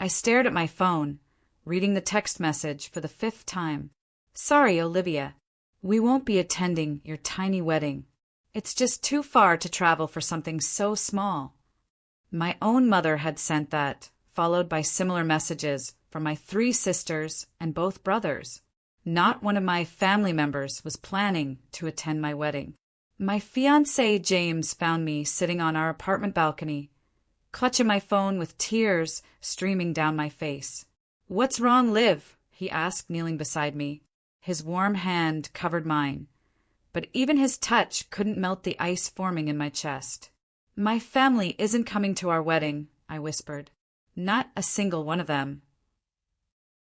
I stared at my phone, reading the text message for the 5th time. Sorry, Olivia. We won't be attending your tiny wedding. It's just too far to travel for something so small. My own mother had sent that, followed by similar messages from my 3 sisters and both brothers. Not one of my family members was planning to attend my wedding. My fiancé James found me sitting on our apartment balcony, clutching my phone with tears streaming down my face. "What's wrong, Liv?" he asked, kneeling beside me. His warm hand covered mine, but even his touch couldn't melt the ice forming in my chest. "My family isn't coming to our wedding," I whispered. "Not a single one of them."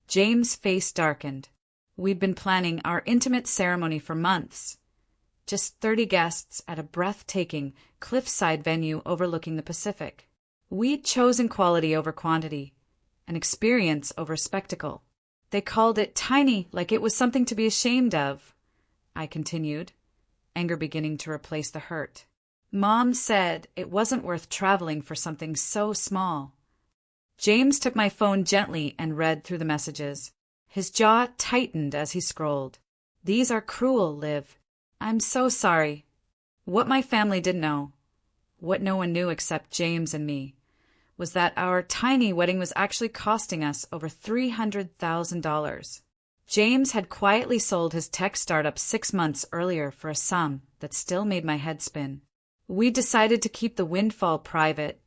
James' face darkened. We'd been planning our intimate ceremony for months. Just 30 guests at a breathtaking cliffside venue overlooking the Pacific. We'd chosen quality over quantity, an experience over spectacle. They called it tiny, like it was something to be ashamed of, I continued, anger beginning to replace the hurt. Mom said it wasn't worth traveling for something so small. James took my phone gently and read through the messages. His jaw tightened as he scrolled. "These are cruel, Liv. I'm so sorry." What my family didn't know, what no one knew except James and me, was that our tiny wedding was actually costing us over $300,000. James had quietly sold his tech startup 6 months earlier for a sum that still made my head spin. We decided to keep the windfall private,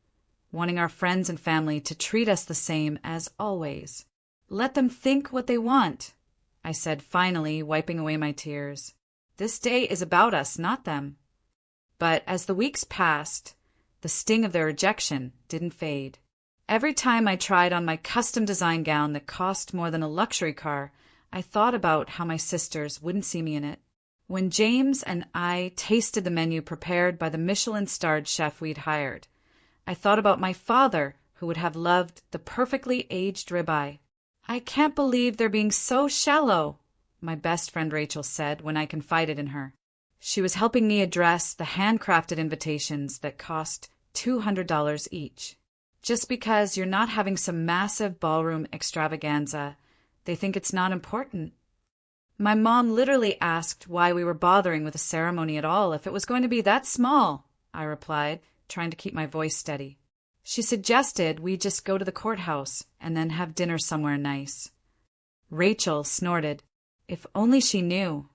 wanting our friends and family to treat us the same as always. "Let them think what they want," I said, finally wiping away my tears. "This day is about us, not them." But as the weeks passed, the sting of their rejection didn't fade. Every time I tried on my custom design gown that cost more than a luxury car, I thought about how my sisters wouldn't see me in it. When James and I tasted the menu prepared by the Michelin-starred chef we'd hired, I thought about my father, who would have loved the perfectly aged ribeye. "I can't believe they're being so shallow," my best friend Rachel said when I confided in her. She was helping me address the handcrafted invitations that cost $200 each. Just because you're not having some massive ballroom extravaganza, they think it's not important. My mom literally asked why we were bothering with a ceremony at all if it was going to be that small, I replied, trying to keep my voice steady. She suggested we just go to the courthouse and then have dinner somewhere nice. Rachel snorted. If only she knew.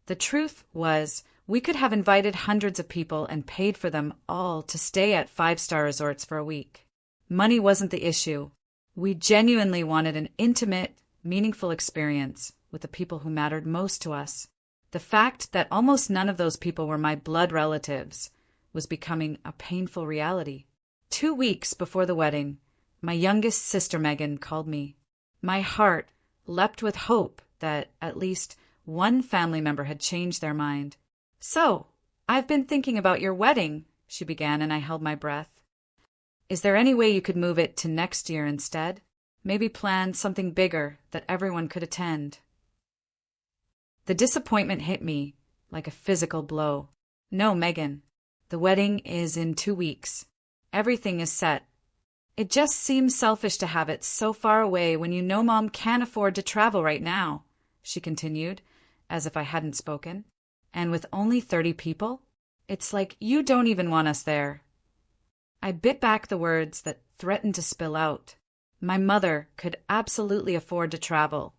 The truth was, we could have invited hundreds of people and paid for them all to stay at 5-star resorts for a week. Money wasn't the issue. We genuinely wanted an intimate, meaningful experience with the people who mattered most to us. The fact that almost none of those people were my blood relatives was becoming a painful reality. 2 weeks before the wedding, my youngest sister Megan called me. My heart leapt with hope that at least one family member had changed their mind. "So, I've been thinking about your wedding," she began, and I held my breath. "Is there any way you could move it to next year instead? Maybe plan something bigger that everyone could attend?" The disappointment hit me like a physical blow. "No, Megan. The wedding is in 2 weeks. Everything is set. It just seems selfish to have it so far away when you know Mom can't afford to travel right now," she continued, as if I hadn't spoken. "And with only 30 people? It's like you don't even want us there." I bit back the words that threatened to spill out. My mother could absolutely afford to travel.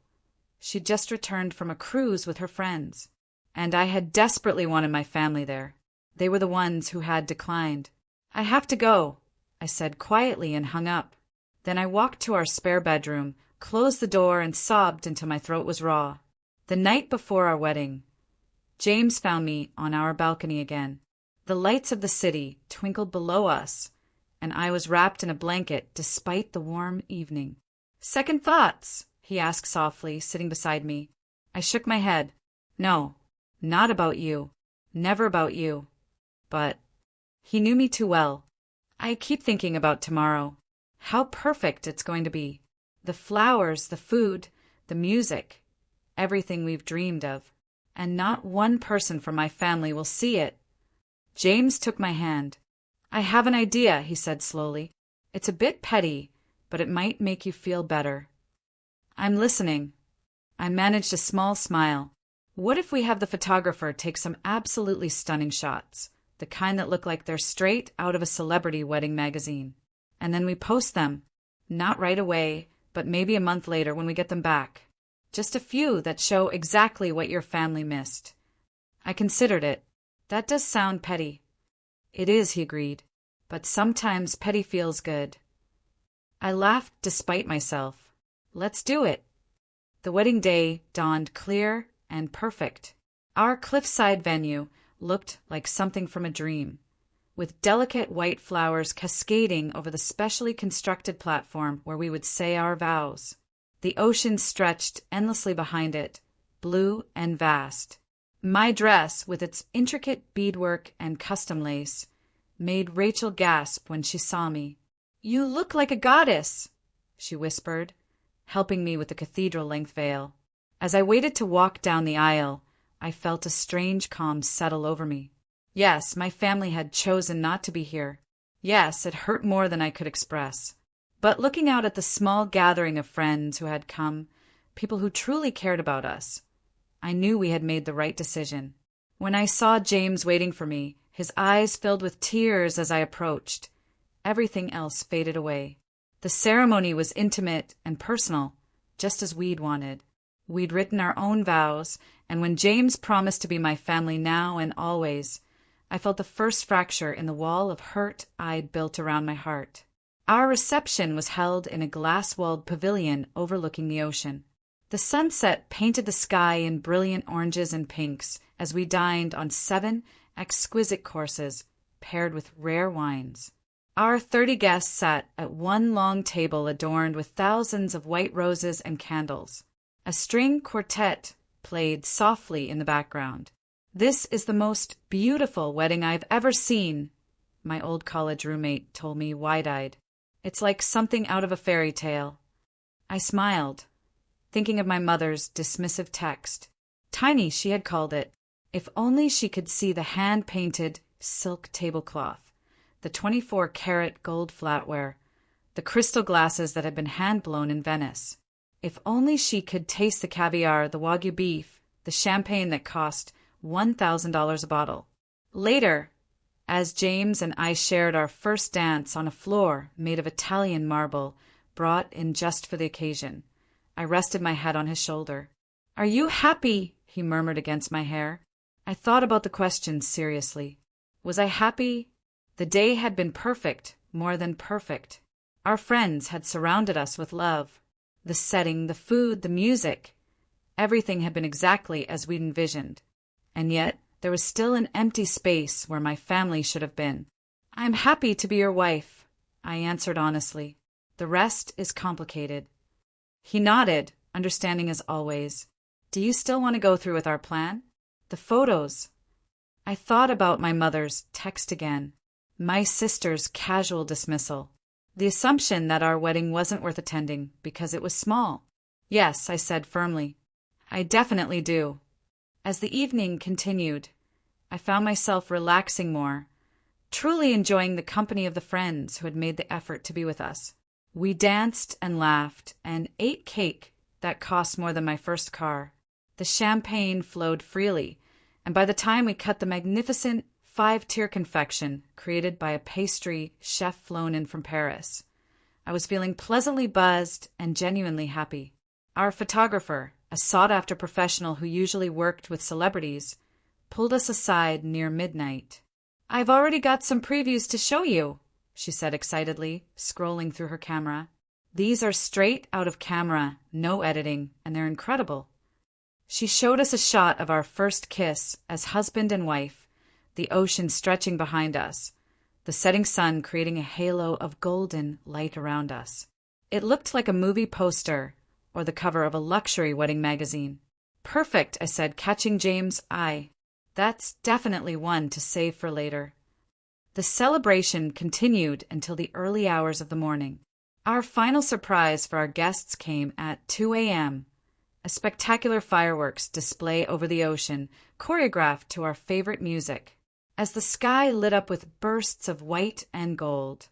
She'd just returned from a cruise with her friends, and I had desperately wanted my family there. They were the ones who had declined. "I have to go," I said quietly and hung up. Then I walked to our spare bedroom, closed the door, and sobbed until my throat was raw. The night before our wedding, James found me on our balcony again. The lights of the city twinkled below us, and I was wrapped in a blanket despite the warm evening. "Second thoughts?" he asked softly, sitting beside me. I shook my head. "No, not about you. Never about you. But..." He knew me too well. "I keep thinking about tomorrow. How perfect it's going to be. The flowers, the food, the music, everything we've dreamed of. And not one person from my family will see it." James took my hand. "I have an idea," he said slowly. "It's a bit petty, but it might make you feel better. I'm listening. I managed a small smile. What if we have the photographer take some absolutely stunning shots, the kind that look like they're straight out of a celebrity wedding magazine? And then we post them, not right away, but maybe a month later when we get them back. Just a few that show exactly what your family missed. I considered it. That does sound petty. It is, he agreed. But sometimes petty feels good. I laughed despite myself. Let's do it. The wedding day dawned clear and perfect. Our cliffside venue looked like something from a dream, with delicate white flowers cascading over the specially constructed platform where we would say our vows. The ocean stretched endlessly behind it, blue and vast. My dress, with its intricate beadwork and custom lace, made Rachel gasp when she saw me. "You look like a goddess," she whispered, helping me with the cathedral-length veil. As I waited to walk down the aisle, I felt a strange calm settle over me. Yes, my family had chosen not to be here. Yes, it hurt more than I could express. But looking out at the small gathering of friends who had come, people who truly cared about us, I knew we had made the right decision. When I saw James waiting for me, his eyes filled with tears as I approached. Everything else faded away. The ceremony was intimate and personal, just as we'd wanted. We'd written our own vows, and when James promised to be my family now and always, I felt the first fracture in the wall of hurt I'd built around my heart. Our reception was held in a glass-walled pavilion overlooking the ocean. The sunset painted the sky in brilliant oranges and pinks as we dined on 7 exquisite courses paired with rare wines. Our 30 guests sat at one long table adorned with thousands of white roses and candles. A string quartet played softly in the background. "This is the most beautiful wedding I've ever seen," my old college roommate told me wide-eyed. "It's like something out of a fairy tale." I smiled, thinking of my mother's dismissive text. Tiny, she had called it. If only she could see the hand-painted silk tablecloth, the 24-karat gold flatware, the crystal glasses that had been hand-blown in Venice. If only she could taste the caviar, the Wagyu beef, the champagne that cost $1,000 a bottle. Later, as James and I shared our first dance on a floor made of Italian marble brought in just for the occasion, I rested my head on his shoulder. "Are you happy?" he murmured against my hair. I thought about the question seriously. Was I happy? The day had been perfect, more than perfect. Our friends had surrounded us with love. The setting, the food, the music, everything had been exactly as we'd envisioned. And yet, there was still an empty space where my family should have been. "I'm happy to be your wife," I answered honestly. "The rest is complicated." He nodded, understanding as always. "Do you still want to go through with our plan? The photos." I thought about my mother's text again, my sister's casual dismissal, the assumption that our wedding wasn't worth attending because it was small. "Yes," I said firmly. "I definitely do." As the evening continued, I found myself relaxing more, truly enjoying the company of the friends who had made the effort to be with us. We danced and laughed and ate cake that cost more than my first car. The champagne flowed freely, and by the time we cut the magnificent 5-tier confection created by a pastry chef flown in from Paris, I was feeling pleasantly buzzed and genuinely happy. Our photographer, a sought-after professional who usually worked with celebrities, pulled us aside near midnight. "I've already got some previews to show you," she said excitedly, scrolling through her camera. "These are straight out of camera, no editing, and they're incredible." She showed us a shot of our first kiss as husband and wife, the ocean stretching behind us, the setting sun creating a halo of golden light around us. It looked like a movie poster or the cover of a luxury wedding magazine. "Perfect," I said, catching James' eye. "That's definitely one to save for later." The celebration continued until the early hours of the morning. Our final surprise for our guests came at 2 a.m., a spectacular fireworks display over the ocean, choreographed to our favorite music. As the sky lit up with bursts of white and gold,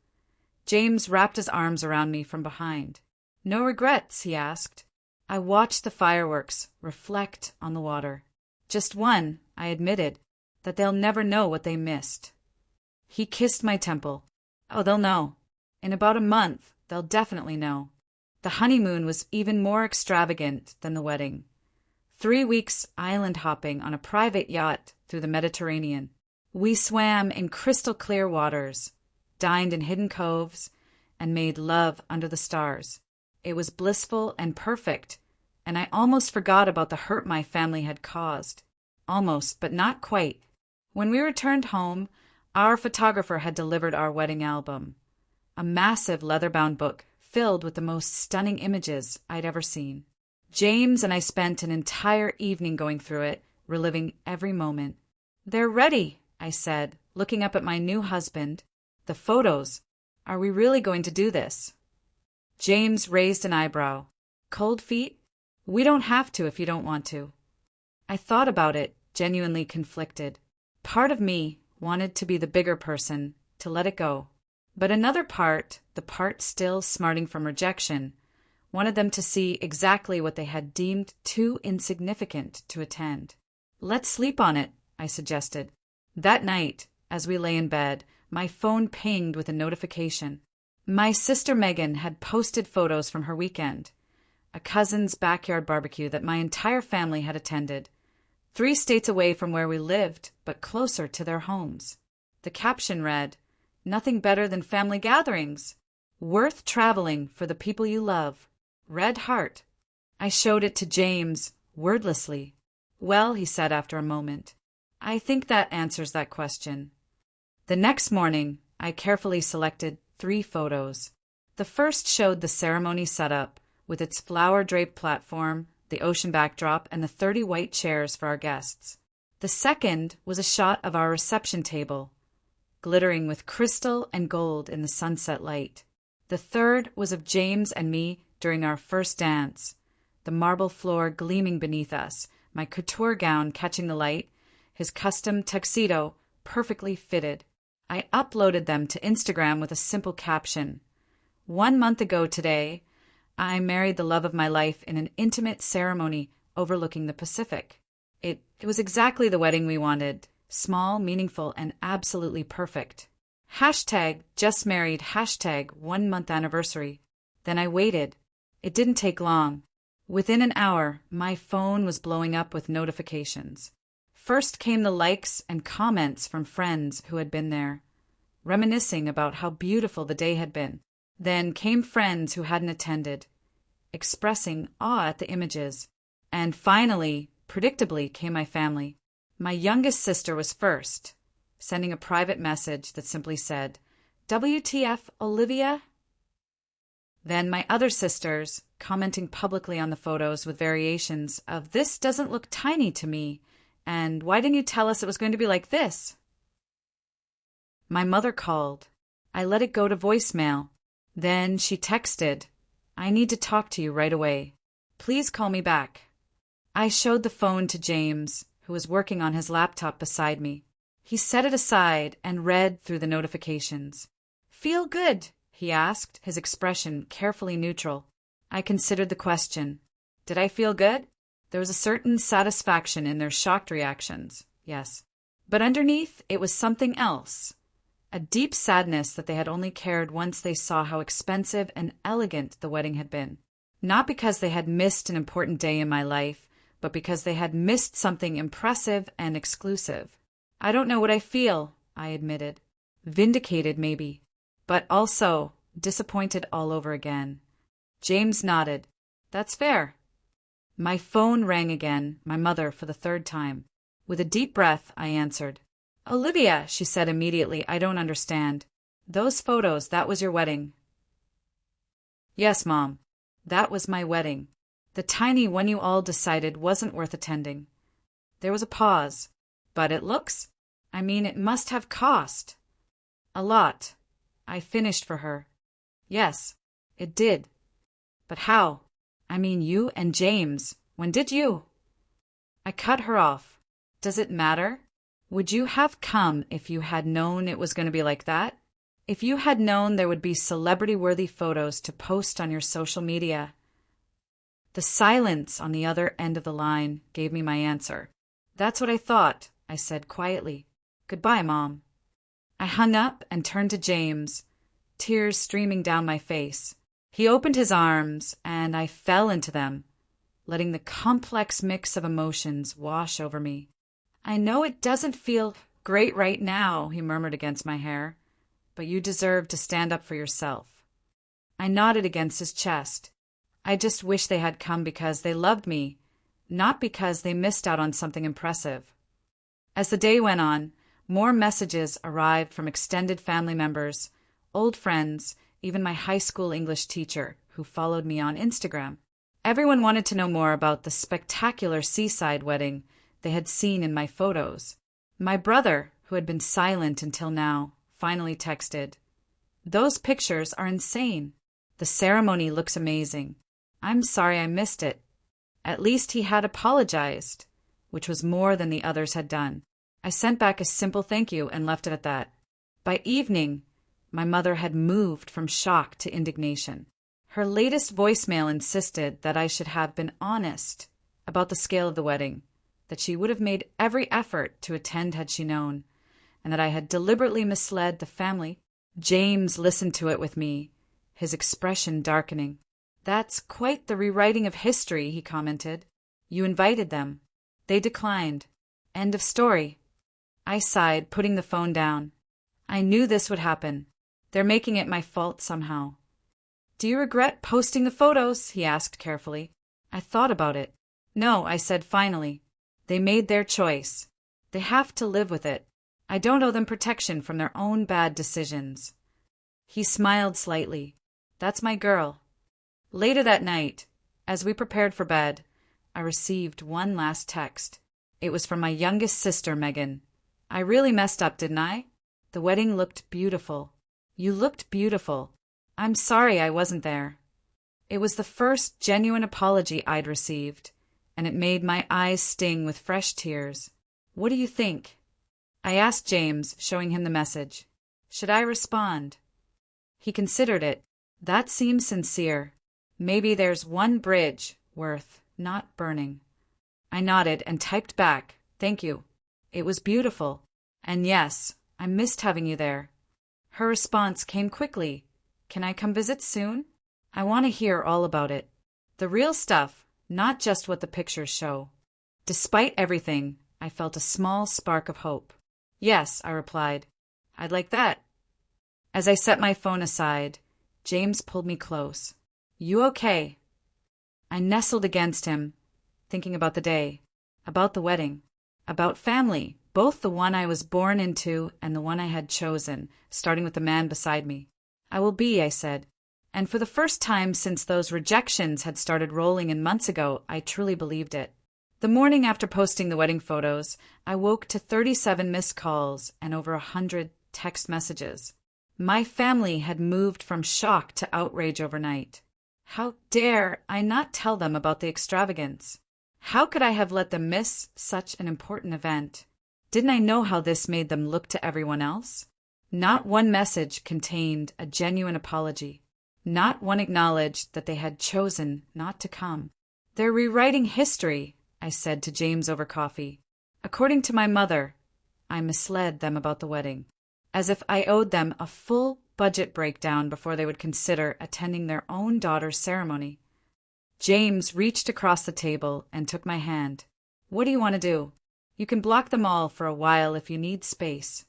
James wrapped his arms around me from behind. No regrets, he asked. I watched the fireworks reflect on the water. Just one, I admitted, that they'll never know what they missed. He kissed my temple. Oh, they'll know. In about a month, they'll definitely know. The honeymoon was even more extravagant than the wedding. 3 weeks island hopping on a private yacht through the Mediterranean. We swam in crystal clear waters, dined in hidden coves, and made love under the stars. It was blissful and perfect, and I almost forgot about the hurt my family had caused. Almost, but not quite. When we returned home, our photographer had delivered our wedding album, a massive leather-bound book filled with the most stunning images I'd ever seen. James and I spent an entire evening going through it, reliving every moment. "They're ready," I said, looking up at my new husband. "The photos. Are we really going to do this?" James raised an eyebrow. "Cold feet? We don't have to if you don't want to." I thought about it, genuinely conflicted. Part of me wanted to be the bigger person, to let it go. But another part, the part still smarting from rejection, wanted them to see exactly what they had deemed too insignificant to attend. "Let's sleep on it," I suggested. That night, as we lay in bed, my phone pinged with a notification. My sister Megan had posted photos from her weekend, a cousin's backyard barbecue that my entire family had attended, 3 states away from where we lived, but closer to their homes. The caption read, "Nothing better than family gatherings. Worth traveling for the people you love. Red heart." I showed it to James, wordlessly. "Well," he said after a moment, "I think that answers that question." The next morning, I carefully selected 3 photos. The first showed the ceremony setup, with its flower-draped platform, the ocean backdrop, and the 30 white chairs for our guests. The second was a shot of our reception table, glittering with crystal and gold in the sunset light. The third was of James and me during our first dance, the marble floor gleaming beneath us, my couture gown catching the light, his custom tuxedo perfectly fitted. I uploaded them to Instagram with a simple caption. 1 month ago today, I married the love of my life in an intimate ceremony overlooking the Pacific. It was exactly the wedding we wanted, small, meaningful, and absolutely perfect. #JustMarried, #1-month anniversary. Then I waited. It didn't take long. Within an hour, my phone was blowing up with notifications. First came the likes and comments from friends who had been there, reminiscing about how beautiful the day had been. Then came friends who hadn't attended, expressing awe at the images. And finally, predictably, came my family. My youngest sister was first, sending a private message that simply said, "WTF, Olivia?" Then my other sisters, commenting publicly on the photos with variations of "This doesn't look tiny to me," and "Why didn't you tell us it was going to be like this?" My mother called. I let it go to voicemail. Then she texted, "I need to talk to you right away. Please call me back." I showed the phone to James, who was working on his laptop beside me. He set it aside and read through the notifications. "Feel good?" he asked, his expression carefully neutral. I considered the question. Did I feel good? There was a certain satisfaction in their shocked reactions, yes. But underneath, it was something else. A deep sadness that they had only cared once they saw how expensive and elegant the wedding had been. Not because they had missed an important day in my life, but because they had missed something impressive and exclusive. "I don't know what I feel," I admitted. Vindicated, maybe, but also disappointed all over again. James nodded. "That's fair." My phone rang again, my mother for the 3rd time. With a deep breath, I answered. "Olivia," she said immediately, "I don't understand. Those photos, that was your wedding." "Yes, Mom. That was my wedding. The tiny one you all decided wasn't worth attending." There was a pause. "But it looks? I mean, it must have cost." "A lot." I finished for her. "Yes, it did. But how? I mean, you and James. When did you?" I cut her off. "Does it matter? Would you have come if you had known it was going to be like that?" If you had known there would be celebrity-worthy photos to post on your social media. The silence on the other end of the line gave me my answer. That's what I thought, I said quietly. Goodbye, Mom. I hung up and turned to James, tears streaming down my face. He opened his arms, and I fell into them, letting the complex mix of emotions wash over me. I know it doesn't feel great right now, he murmured against my hair, but you deserve to stand up for yourself. I nodded against his chest. I just wish they had come because they loved me, not because they missed out on something impressive. As the day went on, more messages arrived from extended family members, old friends, even my high school English teacher, who followed me on Instagram. Everyone wanted to know more about the spectacular seaside wedding they had seen in my photos. My brother, who had been silent until now, finally texted, "Those pictures are insane. The ceremony looks amazing. I'm sorry I missed it." At least he had apologized, which was more than the others had done. I sent back a simple thank you and left it at that. By evening, my mother had moved from shock to indignation. Her latest voicemail insisted that I should have been honest about the scale of the wedding, that she would have made every effort to attend had she known, and that I had deliberately misled the family. James listened to it with me, his expression darkening. "That's quite the rewriting of history," he commented. "You invited them. They declined. End of story." I sighed, putting the phone down. I knew this would happen. They're making it my fault somehow. "Do you regret posting the photos?" he asked carefully. I thought about it. "No," I said finally. "They made their choice. They have to live with it. I don't owe them protection from their own bad decisions." He smiled slightly. "That's my girl." Later that night, as we prepared for bed, I received one last text. It was from my youngest sister, Megan. "I really messed up, didn't I? The wedding looked beautiful. You looked beautiful. I'm sorry I wasn't there." It was the first genuine apology I'd received, and it made my eyes sting with fresh tears. "What do you think?" I asked James, showing him the message. "Should I respond?" He considered it. "That seems sincere. Maybe there's one bridge worth not burning." I nodded and typed back, "Thank you. It was beautiful. And yes, I missed having you there." Her response came quickly. "Can I come visit soon? I want to hear all about it. The real stuff, not just what the pictures show." Despite everything, I felt a small spark of hope. "Yes," I replied. "I'd like that." As I set my phone aside, James pulled me close. "You okay?" I nestled against him, thinking about the day, about the wedding, about family, both the one I was born into and the one I had chosen, starting with the man beside me. "I will be," I said. And for the first time since those rejections had started rolling in months ago, I truly believed it. The morning after posting the wedding photos, I woke to 37 missed calls and over 100 text messages. My family had moved from shock to outrage overnight. How dare I not tell them about the extravagance? How could I have let them miss such an important event? Didn't I know how this made them look to everyone else? Not one message contained a genuine apology. Not one acknowledged that they had chosen not to come. "They're rewriting history," I said to James over coffee. "According to my mother, I misled them about the wedding, as if I owed them a full budget breakdown before they would consider attending their own daughter's ceremony." James reached across the table and took my hand. "What do you want to do? You can block them all for a while if you need space."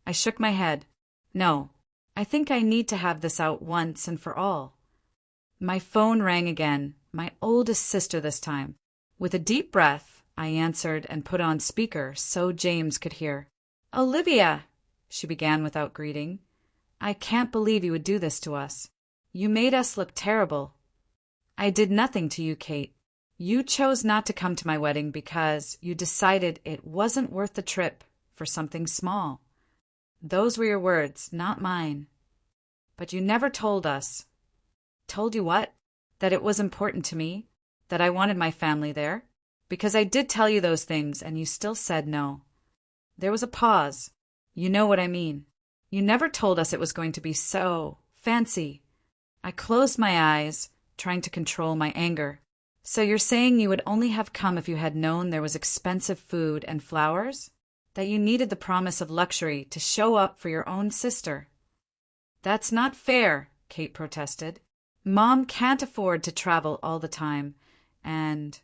I shook my head. "No, I think I need to have this out once and for all." My phone rang again, my oldest sister this time. With a deep breath, I answered and put on speaker so James could hear. "Olivia," she began without greeting, "I can't believe you would do this to us. You made us look terrible." "I did nothing to you, Kate. You chose not to come to my wedding because you decided it wasn't worth the trip for something small. Those were your words, not mine. But you never told us." "Told you what? That it was important to me? That I wanted my family there? Because I did tell you those things and you still said no." There was a pause. "You know what I mean. You never told us it was going to be so fancy. I closed my eyes, trying to control my anger. So you're saying you would only have come if you had known there was expensive food and flowers? That you needed the promise of luxury to show up for your own sister? That's not fair, Kate protested. Mom can't afford to travel all the time, and…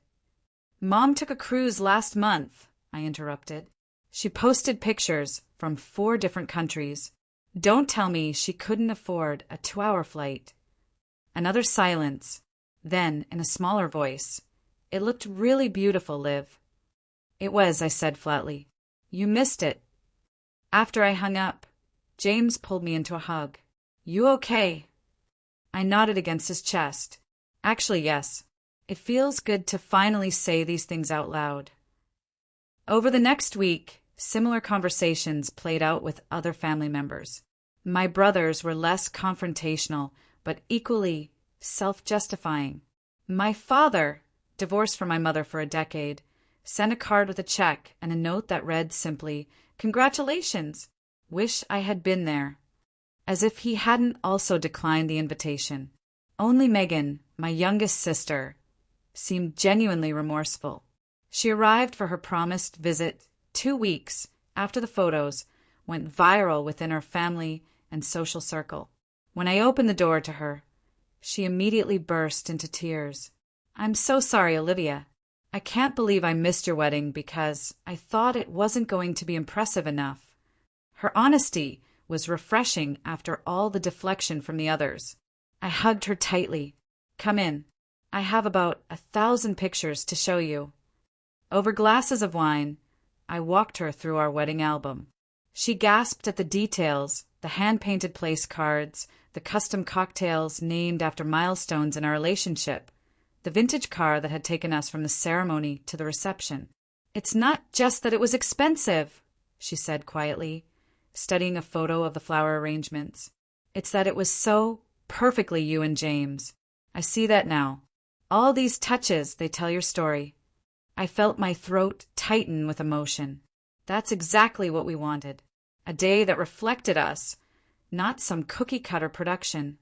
Mom took a cruise last month, I interrupted. She posted pictures from 4 different countries. Don't tell me she couldn't afford a 2-hour flight. Another silence. Then, in a smaller voice, "It looked really beautiful, Liv." "It was," I said flatly. "You missed it." After I hung up, James pulled me into a hug. "You okay?" I nodded against his chest. "Actually, yes. It feels good to finally say these things out loud." Over the next week, similar conversations played out with other family members. My brothers were less confrontational, but equally self-justifying. My father, divorced from my mother for a decade, sent a card with a check and a note that read simply, "Congratulations! Wish I had been there." As if he hadn't also declined the invitation. Only Megan, my youngest sister, seemed genuinely remorseful. She arrived for her promised visit 2 weeks after the photos went viral within our family and social circle. When I opened the door to her, she immediately burst into tears. "I'm so sorry, Olivia. I can't believe I missed your wedding because I thought it wasn't going to be impressive enough." Her honesty was refreshing after all the deflection from the others. I hugged her tightly. "Come in. I have about 1,000 pictures to show you." Over glasses of wine, I walked her through our wedding album. She gasped at the details, the hand-painted place cards, the custom cocktails named after milestones in our relationship, the vintage car that had taken us from the ceremony to the reception. "It's not just that it was expensive," she said quietly, studying a photo of the flower arrangements. "It's that it was so perfectly you and James. I see that now. All these touches, they tell your story." I felt my throat tighten with emotion. That's exactly what we wanted. A day that reflected us, not some cookie-cutter production.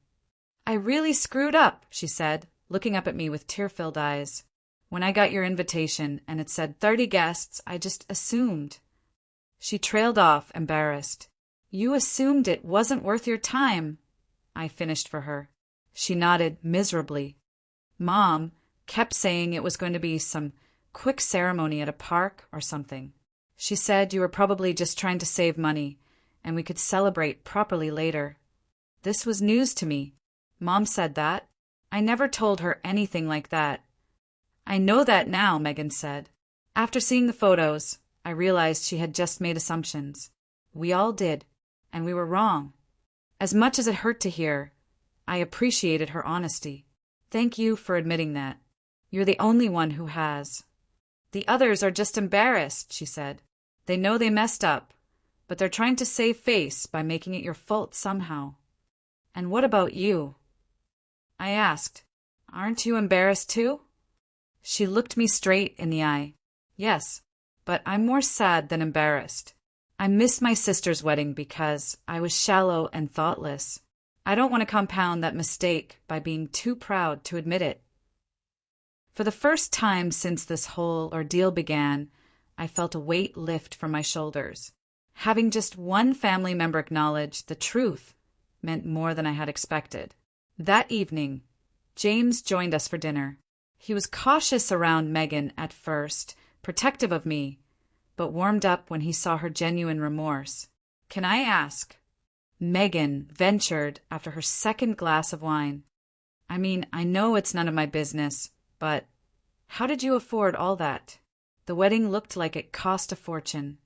"I really screwed up," she said, looking up at me with tear-filled eyes. "When I got your invitation and it said 30 guests, I just assumed." She trailed off, embarrassed. "You assumed it wasn't worth your time," I finished for her. She nodded miserably. "Mom kept saying it was going to be some quick ceremony at a park or something. She said you were probably just trying to save money, and we could celebrate properly later." This was news to me. Mom said that. I never told her anything like that. "I know that now," Megan said. After seeing the photos, I realized she had just made assumptions. We all did, and we were wrong. As much as it hurt to hear, I appreciated her honesty. "Thank you for admitting that. You're the only one who has." "The others are just embarrassed," she said. "They know they messed up, but they're trying to save face by making it your fault somehow." "And what about you?" I asked. "Aren't you embarrassed too?" She looked me straight in the eye. "Yes, but I'm more sad than embarrassed. I missed my sister's wedding because I was shallow and thoughtless. I don't want to compound that mistake by being too proud to admit it." For the first time since this whole ordeal began, I felt a weight lift from my shoulders. Having just one family member acknowledge the truth meant more than I had expected. That evening, James joined us for dinner. He was cautious around Megan at first, protective of me, but warmed up when he saw her genuine remorse. "Can I ask?" Megan ventured after her second glass of wine. "I mean, I know it's none of my business, but how did you afford all that?" The wedding looked like it cost a fortune.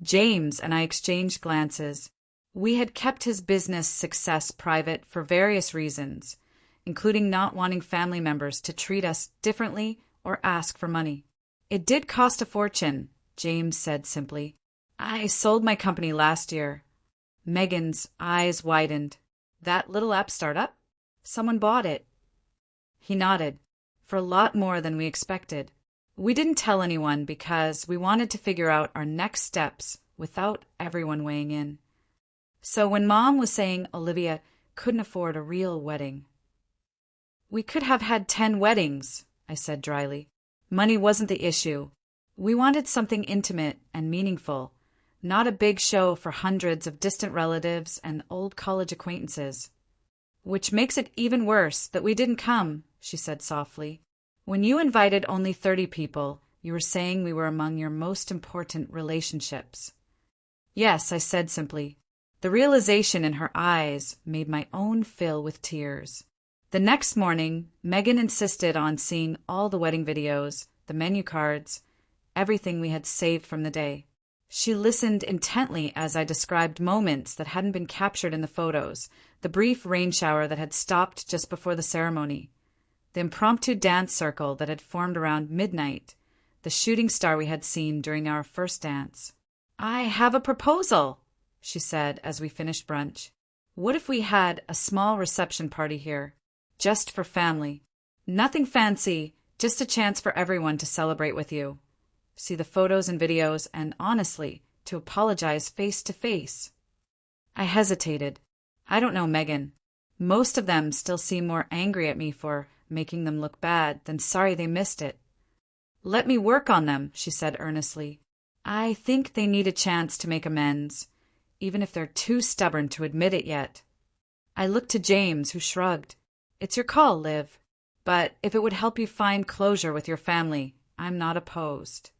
James and I exchanged glances. We had kept his business success private for various reasons, including not wanting family members to treat us differently or ask for money. "It did cost a fortune," James said simply. "I sold my company last year." Megan's eyes widened. "That little app startup? Someone bought it." He nodded. "For a lot more than we expected. We didn't tell anyone because we wanted to figure out our next steps without everyone weighing in." So when Mom was saying Olivia couldn't afford a real wedding, "We could have had 10 weddings," I said dryly. Money wasn't the issue. We wanted something intimate and meaningful, not a big show for hundreds of distant relatives and old college acquaintances. "Which makes it even worse that we didn't come," she said softly. "When you invited only 30 people, you were saying we were among your most important relationships." "Yes," I said simply. The realization in her eyes made my own fill with tears. The next morning, Megan insisted on seeing all the wedding videos, the menu cards, everything we had saved from the day. She listened intently as I described moments that hadn't been captured in the photos, the brief rain shower that had stopped just before the ceremony, the impromptu dance circle that had formed around midnight, the shooting star we had seen during our first dance. "I have a proposal," she said as we finished brunch. "What if we had a small reception party here? Just for family. Nothing fancy, just a chance for everyone to celebrate with you. See the photos and videos, and honestly, to apologize face to face." I hesitated. I don't know Megan. Most of them still seem more angry at me for making them look bad than sorry they missed it. "Let me work on them," she said earnestly. "I think they need a chance to make amends, even if they're too stubborn to admit it yet." I looked to James, who shrugged. "It's your call, Liv. But if it would help you find closure with your family, I'm not opposed."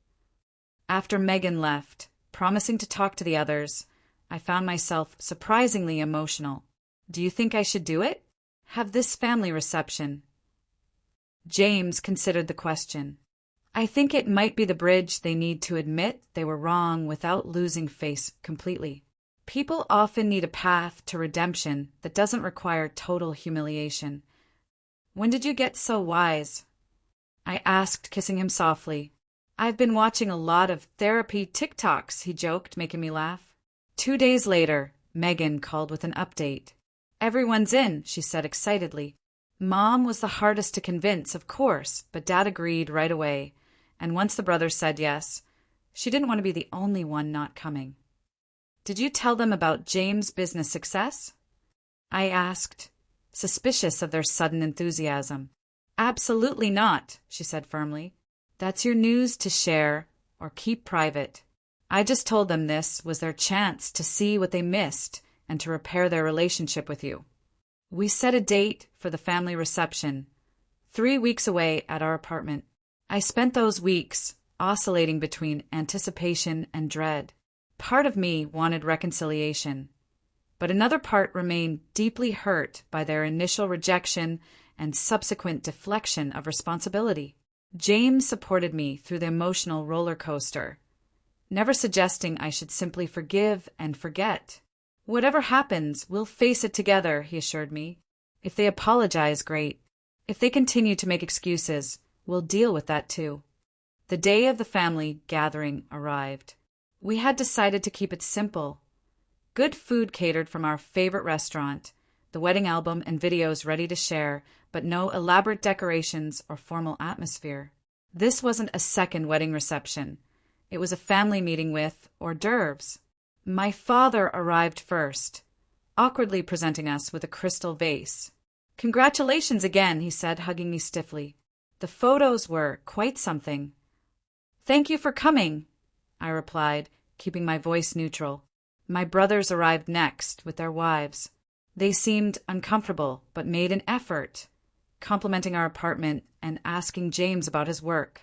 After Megan left, promising to talk to the others, I found myself surprisingly emotional. "Do you think I should do it? Have this family reception?" James considered the question. "I think it might be the bridge they need to admit they were wrong without losing face completely. People often need a path to redemption that doesn't require total humiliation." "When did you get so wise?" I asked, kissing him softly. "I've been watching a lot of therapy TikToks," he joked, making me laugh. 2 days later, Megan called with an update. "Everyone's in," she said excitedly. "Mom was the hardest to convince, of course, but Dad agreed right away, and once the brothers said yes, she didn't want to be the only one not coming." "Did you tell them about James' business success?" I asked, suspicious of their sudden enthusiasm. "Absolutely not," she said firmly. "That's your news to share or keep private. I just told them this was their chance to see what they missed and to repair their relationship with you." We set a date for the family reception, 3 weeks away at our apartment. I spent those weeks oscillating between anticipation and dread. Part of me wanted reconciliation, but another part remained deeply hurt by their initial rejection and subsequent deflection of responsibility. James supported me through the emotional roller coaster, never suggesting I should simply forgive and forget. "Whatever happens, we'll face it together," he assured me. "If they apologize, great. If they continue to make excuses, we'll deal with that too." The day of the family gathering arrived. We had decided to keep it simple. Good food catered from our favorite restaurant, the wedding album and videos ready to share, but no elaborate decorations or formal atmosphere. This wasn't a second wedding reception. It was a family meeting with hors d'oeuvres. My father arrived first, awkwardly presenting us with a crystal vase. "Congratulations again," he said, hugging me stiffly. The photos were quite something. "Thank you for coming," I replied, keeping my voice neutral. My brothers arrived next with their wives. They seemed uncomfortable, but made an effort, complimenting our apartment and asking James about his work.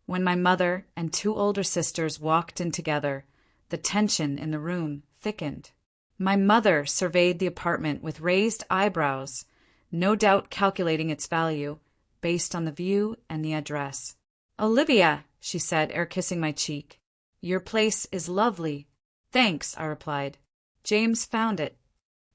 When my mother and 2 older sisters walked in together, the tension in the room thickened. My mother surveyed the apartment with raised eyebrows, no doubt calculating its value based on the view and the address. "Olivia," she said, ere kissing my cheek, "your place is lovely." "Thanks," I replied. James found it.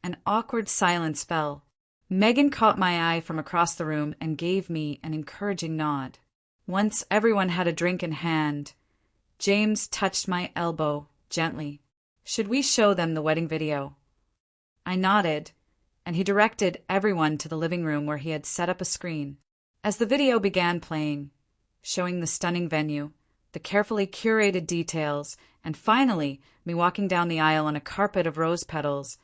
An awkward silence fell. Megan caught my eye from across the room and gave me an encouraging nod. Once everyone had a drink in hand, James touched my elbow gently. "Should we show them the wedding video?" I nodded, and he directed everyone to the living room where he had set up a screen. As the video began playing, showing the stunning venue, the carefully curated details, and finally me walking down the aisle on a carpet of rose petals,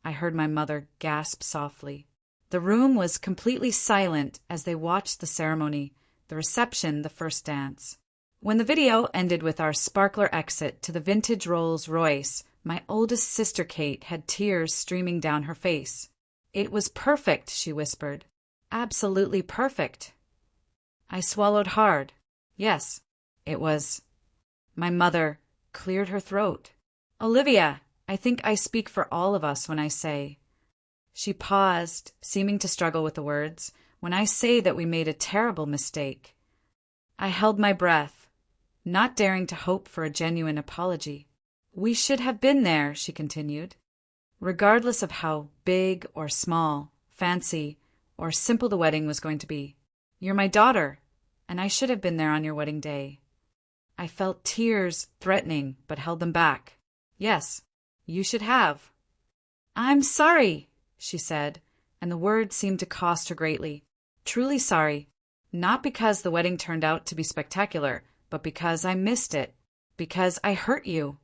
I heard my mother gasp softly. The room was completely silent as they watched the ceremony, the reception, the first dance. When the video ended with our sparkler exit to the vintage Rolls-Royce, my oldest sister Kate had tears streaming down her face. "It was perfect," she whispered. "Absolutely perfect." I swallowed hard. Yes, it was. My mother cleared her throat. "Olivia, I think I speak for all of us when I say—" She paused, seeming to struggle with the words, "when I say that we made a terrible mistake." I held my breath, not daring to hope for a genuine apology. "We should have been there," she continued. "Regardless of how big or small, fancy or simple the wedding was going to be. You're my daughter, and I should have been there on your wedding day." I felt tears threatening, but held them back. "Yes, you should have." "I'm sorry," she said, and the word seemed to cost her greatly. "Truly sorry. Not because the wedding turned out to be spectacular, but because I missed it. Because I hurt you."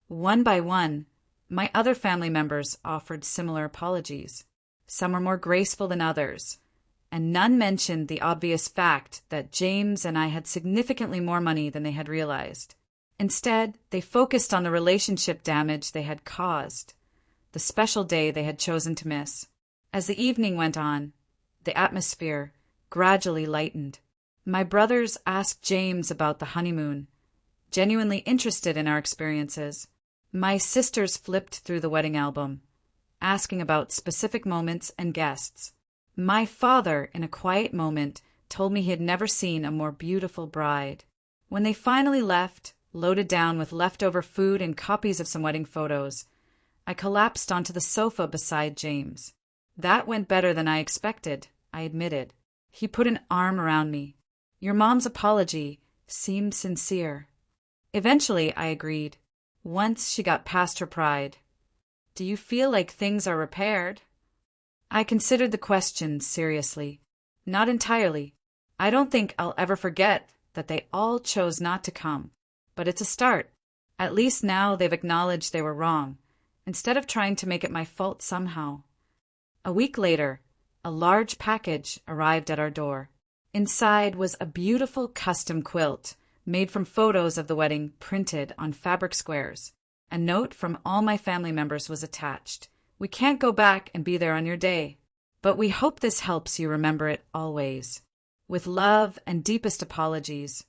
One by one, my other family members offered similar apologies. Some were more graceful than others, and none mentioned the obvious fact that James and I had significantly more money than they had realized. Instead, they focused on the relationship damage they had caused, the special day they had chosen to miss. As the evening went on, the atmosphere gradually lightened. My brothers asked James about the honeymoon, genuinely interested in our experiences. My sisters flipped through the wedding album, asking about specific moments and guests. My father, in a quiet moment, told me he had never seen a more beautiful bride. When they finally left, loaded down with leftover food and copies of some wedding photos, I collapsed onto the sofa beside James. "That went better than I expected," I admitted. He put an arm around me. "Your mom's apology seemed sincere." Eventually, I agreed, once she got past her pride. "Do you feel like things are repaired?" I considered the question seriously. "Not entirely. I don't think I'll ever forget that they all chose not to come. But it's a start. At least now they've acknowledged they were wrong, instead of trying to make it my fault somehow." A week later, a large package arrived at our door. Inside was a beautiful custom quilt made from photos of the wedding printed on fabric squares. A note from all my family members was attached. "We can't go back and be there on your day, but we hope this helps you remember it always. With love and deepest apologies."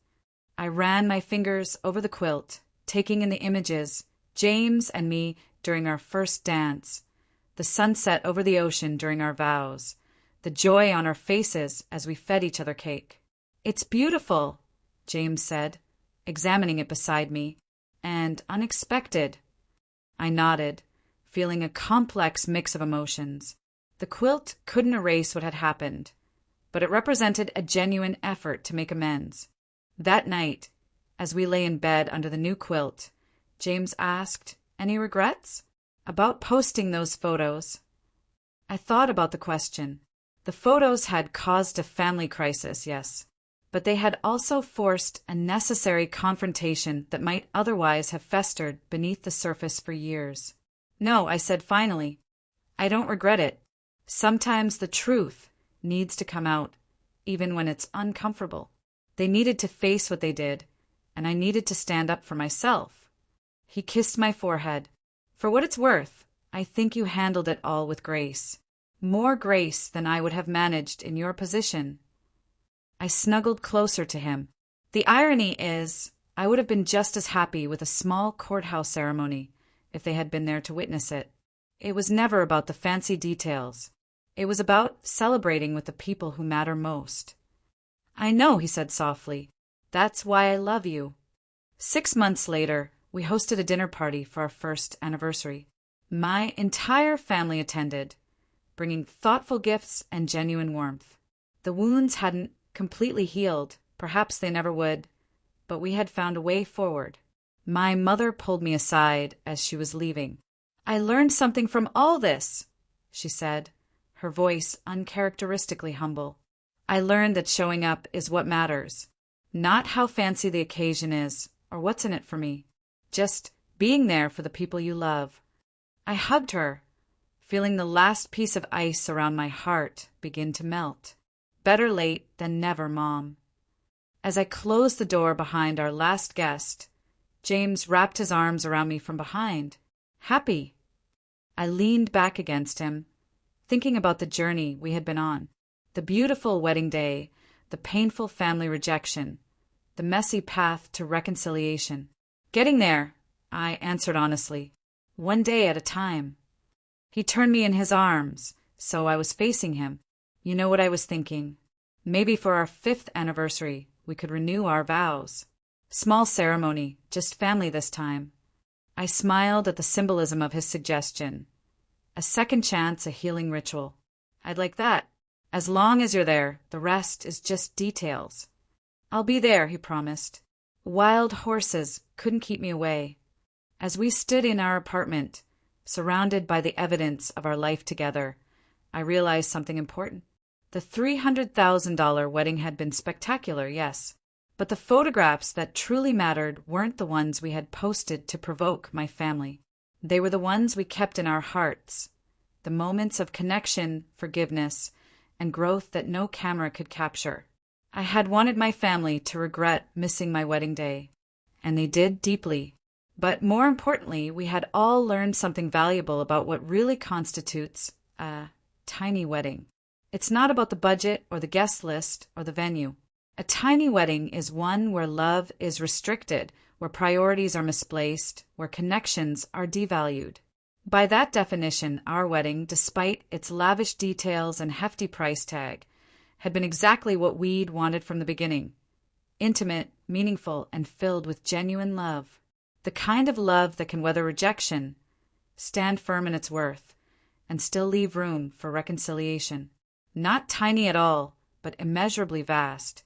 I ran my fingers over the quilt, taking in the images, James and me during our first dance, the sunset over the ocean during our vows, the joy on our faces as we fed each other cake. "It's beautiful," James said, examining it beside me, "and unexpected." I nodded, feeling a complex mix of emotions. The quilt couldn't erase what had happened, but it represented a genuine effort to make amends. That night, as we lay in bed under the new quilt, James asked, "Any regrets?" "About posting those photos." I thought about the question. The photos had caused a family crisis, yes, but they had also forced a necessary confrontation that might otherwise have festered beneath the surface for years. "No," I said finally. "I don't regret it. Sometimes the truth needs to come out, even when it's uncomfortable." They needed to face what they did, and I needed to stand up for myself. He kissed my forehead. "For what it's worth, I think you handled it all with grace. More grace than I would have managed in your position." I snuggled closer to him. The irony is, I would have been just as happy with a small courthouse ceremony if they had been there to witness it. It was never about the fancy details. It was about celebrating with the people who matter most. "I know," he said softly. "That's why I love you." 6 months later, we hosted a dinner party for our first anniversary. My entire family attended, bringing thoughtful gifts and genuine warmth. The wounds hadn't completely healed, perhaps they never would, but we had found a way forward. My mother pulled me aside as she was leaving. "I learned something from all this," she said, her voice uncharacteristically humble. "I learned that showing up is what matters, not how fancy the occasion is or what's in it for me, just being there for the people you love." I hugged her, feeling the last piece of ice around my heart begin to melt. Better late than never, Mom. As I closed the door behind our last guest, James wrapped his arms around me from behind. Happy. I leaned back against him, thinking about the journey we had been on. The beautiful wedding day, the painful family rejection, the messy path to reconciliation. Getting there, I answered honestly. One day at a time. He turned me in his arms, so I was facing him. You know what I was thinking? Maybe for our 5th anniversary, we could renew our vows. Small ceremony, just family this time. I smiled at the symbolism of his suggestion. A second chance, a healing ritual. I'd like that. As long as you're there, the rest is just details. I'll be there, he promised. Wild horses couldn't keep me away. As we stood in our apartment, surrounded by the evidence of our life together, I realized something important. The $300,000 wedding had been spectacular, yes, but the photographs that truly mattered weren't the ones we had posted to provoke my family. They were the ones we kept in our hearts, the moments of connection, forgiveness, and growth that no camera could capture. I had wanted my family to regret missing my wedding day, and they did deeply. But more importantly, we had all learned something valuable about what really constitutes a tiny wedding. It's not about the budget or the guest list or the venue. A tiny wedding is one where love is restricted, where priorities are misplaced, where connections are devalued. By that definition, our wedding, despite its lavish details and hefty price tag, had been exactly what we'd wanted from the beginning. Intimate, meaningful, and filled with genuine love. The kind of love that can weather rejection, stand firm in its worth, and still leave room for reconciliation. Not tiny at all, but immeasurably vast.